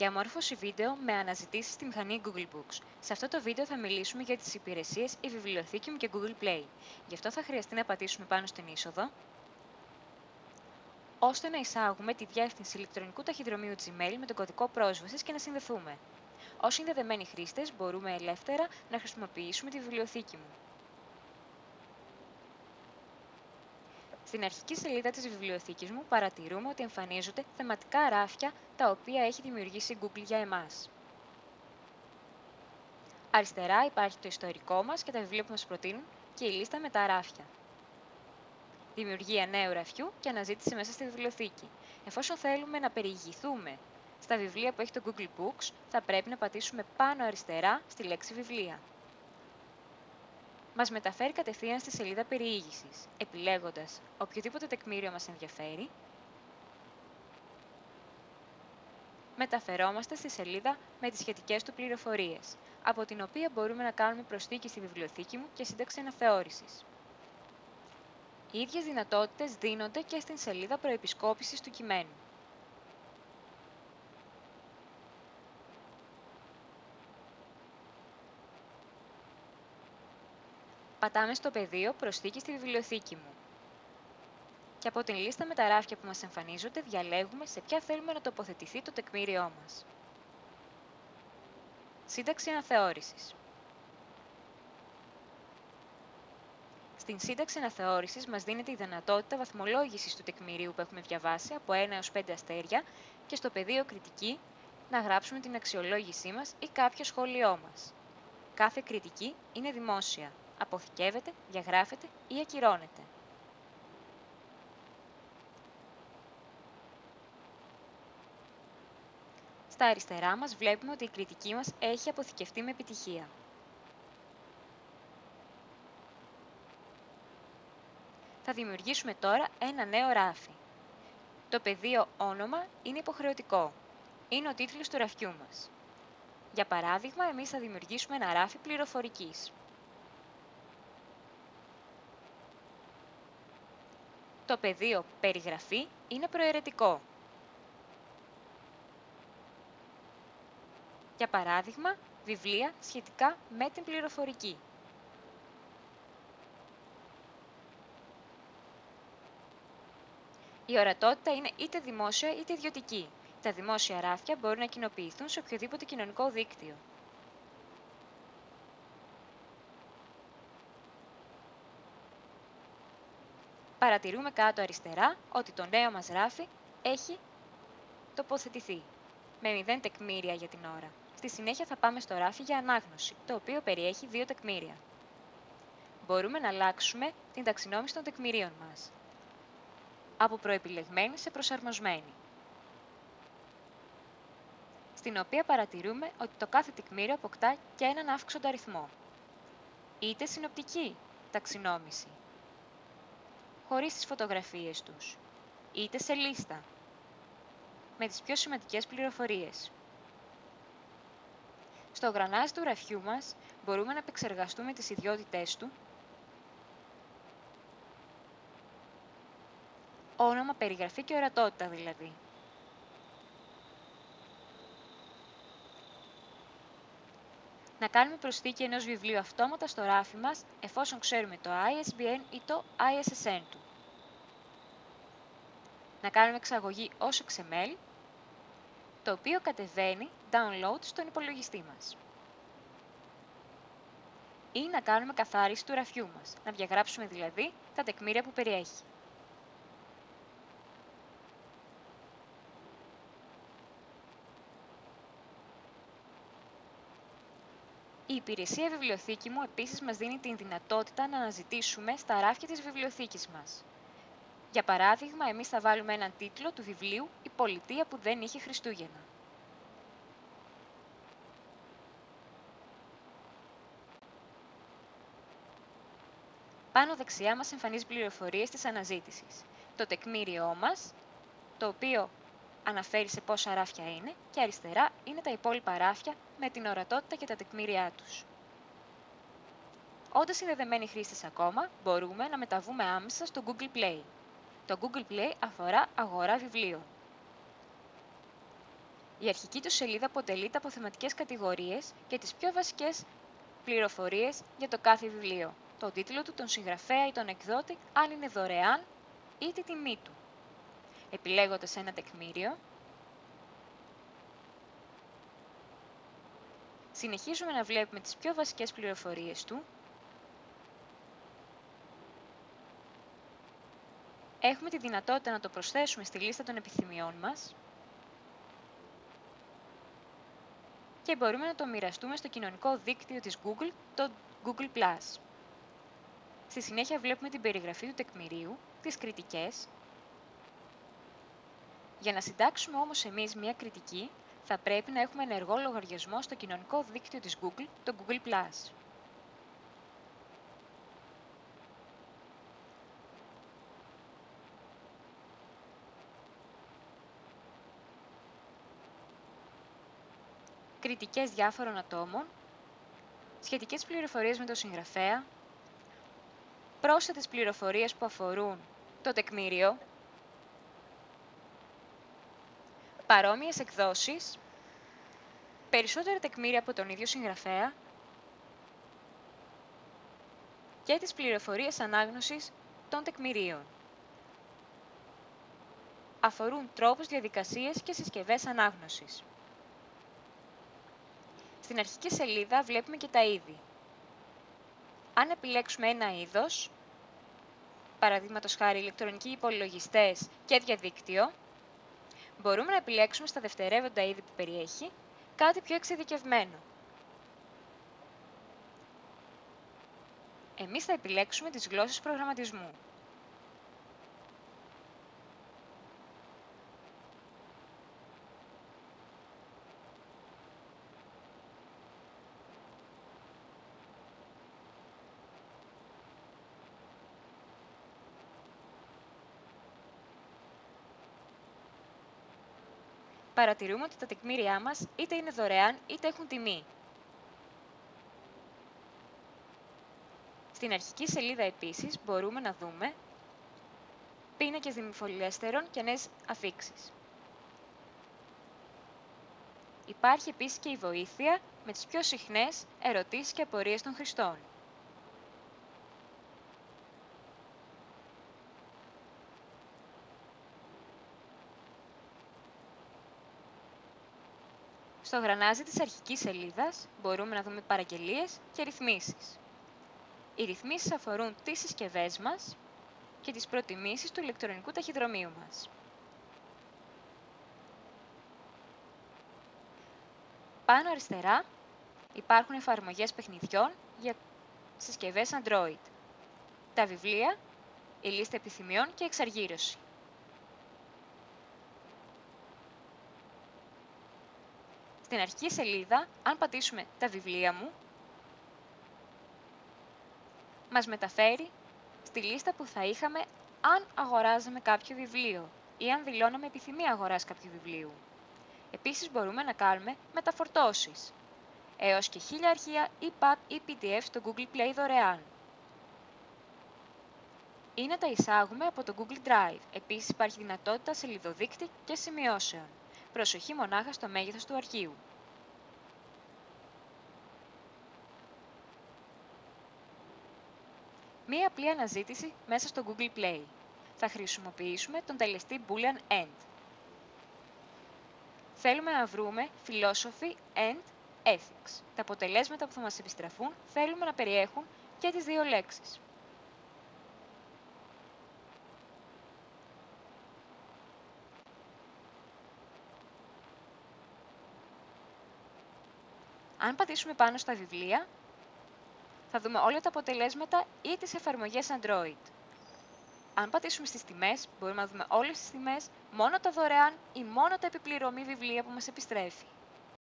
Διαμόρφωση βίντεο με αναζητήσεις στη μηχανή Google Books. Σε αυτό το βίντεο θα μιλήσουμε για τις υπηρεσίες η βιβλιοθήκη μου και Google Play. Γι' αυτό θα χρειαστεί να πατήσουμε πάνω στην είσοδο, ώστε να εισάγουμε τη διεύθυνση ηλεκτρονικού ταχυδρομείου Gmail με τον κωδικό πρόσβασης και να συνδεθούμε. Ως συνδεδεμένοι χρήστες μπορούμε ελεύθερα να χρησιμοποιήσουμε τη βιβλιοθήκη μου. Στην αρχική σελίδα της βιβλιοθήκης μου παρατηρούμε ότι εμφανίζονται θεματικά ράφια τα οποία έχει δημιουργήσει η Google για εμάς. Αριστερά υπάρχει το ιστορικό μας και τα βιβλία που μας προτείνουν και η λίστα με τα ράφια. Δημιουργία νέου ραφιού και αναζήτηση μέσα στη βιβλιοθήκη. Εφόσον θέλουμε να περιηγηθούμε στα βιβλία που έχει το Google Books, θα πρέπει να πατήσουμε πάνω αριστερά στη λέξη βιβλία. Μας μεταφέρει κατευθείαν στη σελίδα περιήγησης, επιλέγοντας οποιοδήποτε τεκμήριο μας ενδιαφέρει. Μεταφερόμαστε στη σελίδα με τις σχετικές του πληροφορίες, από την οποία μπορούμε να κάνουμε προσθήκη στη βιβλιοθήκη μου και σύνταξη αναθεώρησης. Οι ίδιες δυνατότητες δίνονται και στην σελίδα προεπισκόπησης του κειμένου. Πατάμε στο πεδίο «Προσθήκη στη βιβλιοθήκη μου» και από την λίστα με τα ράφια που μας εμφανίζονται διαλέγουμε σε ποια θέλουμε να τοποθετηθεί το τεκμήριό μας. Σύνταξη αναθεώρησης. Στην σύνταξη αναθεώρησης μας δίνεται η δυνατότητα βαθμολόγησης του τεκμηρίου που έχουμε διαβάσει από 1 έως 5 αστέρια και στο πεδίο κριτική να γράψουμε την αξιολόγησή μας ή κάποιο σχόλιό μας. Κάθε κριτική είναι δημόσια, αποθηκεύεται, διαγράφεται ή ακυρώνεται. Στα αριστερά μας βλέπουμε ότι η κριτική μας έχει αποθηκευτεί με επιτυχία. Θα δημιουργήσουμε τώρα ένα νέο ράφι. Το πεδίο όνομα είναι υποχρεωτικό. Είναι ο τίτλος του ραφιού μας. Για παράδειγμα, εμείς θα δημιουργήσουμε ένα ράφι πληροφορικής. Το πεδίο περιγραφή είναι προαιρετικό. Για παράδειγμα, βιβλία σχετικά με την πληροφορική. Η ορατότητα είναι είτε δημόσια είτε ιδιωτική. Τα δημόσια ράφια μπορούν να κοινοποιηθούν σε οποιοδήποτε κοινωνικό δίκτυο. Παρατηρούμε κάτω αριστερά ότι το νέο μας ράφι έχει τοποθετηθεί με 0 τεκμήρια για την ώρα. Στη συνέχεια θα πάμε στο ράφι για ανάγνωση, το οποίο περιέχει 2 τεκμήρια. Μπορούμε να αλλάξουμε την ταξινόμηση των τεκμηρίων μας, από προεπιλεγμένη σε προσαρμοσμένη, στην οποία παρατηρούμε ότι το κάθε τεκμήριο αποκτά και έναν αύξοντα αριθμό, είτε συνοπτική ταξινόμηση, χωρίς τις φωτογραφίες τους, είτε σε λίστα, με τις πιο σημαντικές πληροφορίες. Στο γρανάζι του ραφιού μας μπορούμε να επεξεργαστούμε τις ιδιότητές του, όνομα, περιγραφή και ορατότητα δηλαδή. Να κάνουμε προσθήκη ενός βιβλίου αυτόματα στο ράφι μας, εφόσον ξέρουμε το ISBN ή το ISSN του. Να κάνουμε εξαγωγή ως XML, το οποίο κατεβαίνει download στον υπολογιστή μας. Ή να κάνουμε καθάριση του ραφιού μας, να διαγράψουμε δηλαδή τα τεκμήρια που περιέχει. Η υπηρεσία βιβλιοθήκη μου επίσης μας δίνει την δυνατότητα να αναζητήσουμε στα ράφια της βιβλιοθήκης μας. Για παράδειγμα, εμείς θα βάλουμε έναν τίτλο του βιβλίου «Η πολιτεία που δεν είχε Χριστούγεννα». Πάνω δεξιά μας εμφανίζει πληροφορίες της αναζήτησης. Το τεκμήριό μας, το οποίο αναφέρει σε πόσα ράφια είναι, και αριστερά είναι τα υπόλοιπα ράφια με την ορατότητα και τα τεκμήριά τους. Όντας συνδεδεμένοι χρήστες ακόμα, μπορούμε να μεταβούμε άμεσα στο Google Play. Το Google Play αφορά αγορά βιβλίων. Η αρχική του σελίδα αποτελείται από θεματικές κατηγορίες και τις πιο βασικές πληροφορίες για το κάθε βιβλίο, τον τίτλο του, τον συγγραφέα ή τον εκδότη, αν είναι δωρεάν ή τη τιμή του. Επιλέγοντας ένα τεκμήριο, συνεχίζουμε να βλέπουμε τις πιο βασικές πληροφορίες του. Έχουμε τη δυνατότητα να το προσθέσουμε στη λίστα των επιθυμιών μας και μπορούμε να το μοιραστούμε στο κοινωνικό δίκτυο της Google, το Google+. Στη συνέχεια βλέπουμε την περιγραφή του τεκμηρίου, τις κριτικές. Για να συντάξουμε όμως εμείς μια κριτική, θα πρέπει να έχουμε ενεργό λογαριασμό στο κοινωνικό δίκτυο της Google, το Google+. Κριτικές διάφορων ατόμων, σχετικές πληροφορίες με τον συγγραφέα, πρόσθετες πληροφορίες που αφορούν το τεκμήριο, παρόμοιες εκδόσεις, περισσότερα τεκμήρια από τον ίδιο συγγραφέα και τις πληροφορίες ανάγνωσης των τεκμηρίων. Αφορούν τρόπους, διαδικασίες και συσκευές ανάγνωσης. Στην αρχική σελίδα βλέπουμε και τα είδη. Αν επιλέξουμε ένα είδος, παραδείγματος χάρη ηλεκτρονικοί υπολογιστές και διαδίκτυο, μπορούμε να επιλέξουμε στα δευτερεύοντα είδη που περιέχει κάτι πιο εξειδικευμένο. Εμείς θα επιλέξουμε τις γλώσσες προγραμματισμού. Παρατηρούμε ότι τα τεκμήριά μας είτε είναι δωρεάν είτε έχουν τιμή. Στην αρχική σελίδα επίσης μπορούμε να δούμε πίνακες δημοφιλέστερων και νέες αφίξεις. Υπάρχει επίσης και η βοήθεια με τις πιο συχνές ερωτήσεις και απορίες των χρηστών. Στο γρανάζι της αρχικής σελίδας μπορούμε να δούμε παραγγελίες και ρυθμίσεις. Οι ρυθμίσεις αφορούν τις συσκευές μας και τις προτιμήσεις του ηλεκτρονικού ταχυδρομείου μας. Πάνω αριστερά υπάρχουν εφαρμογές παιχνιδιών για συσκευές Android, τα βιβλία, η λίστα επιθυμιών και εξαργύρωση. Στην αρχική σελίδα, αν πατήσουμε «Τα βιβλία μου», μας μεταφέρει στη λίστα που θα είχαμε αν αγοράζαμε κάποιο βιβλίο ή αν δηλώναμε επιθυμία αγοράς κάποιου βιβλίου. Επίσης μπορούμε να κάνουμε μεταφορτώσεις, έως και 1000 αρχεία EPUB ή PDF στο Google Play δωρεάν. Ή να τα εισάγουμε από το Google Drive. Επίσης υπάρχει δυνατότητα σελιδοδείκτη και σημειώσεων. Προσοχή μονάχα στο μέγεθος του αρχείου. Μία απλή αναζήτηση μέσα στο Google Play. Θα χρησιμοποιήσουμε τον τελεστή Boolean AND. Θέλουμε να βρούμε Philosophy and Ethics. Τα αποτελέσματα που θα μας επιστραφούν θέλουμε να περιέχουν και τις δύο λέξεις. Αν πατήσουμε πάνω στα βιβλία, θα δούμε όλα τα αποτελέσματα ή τις εφαρμογές Android. Αν πατήσουμε στις τιμές, μπορούμε να δούμε όλες τις τιμές, μόνο τα δωρεάν ή μόνο τα επιπληρωμή βιβλία που μας επιστρέφει.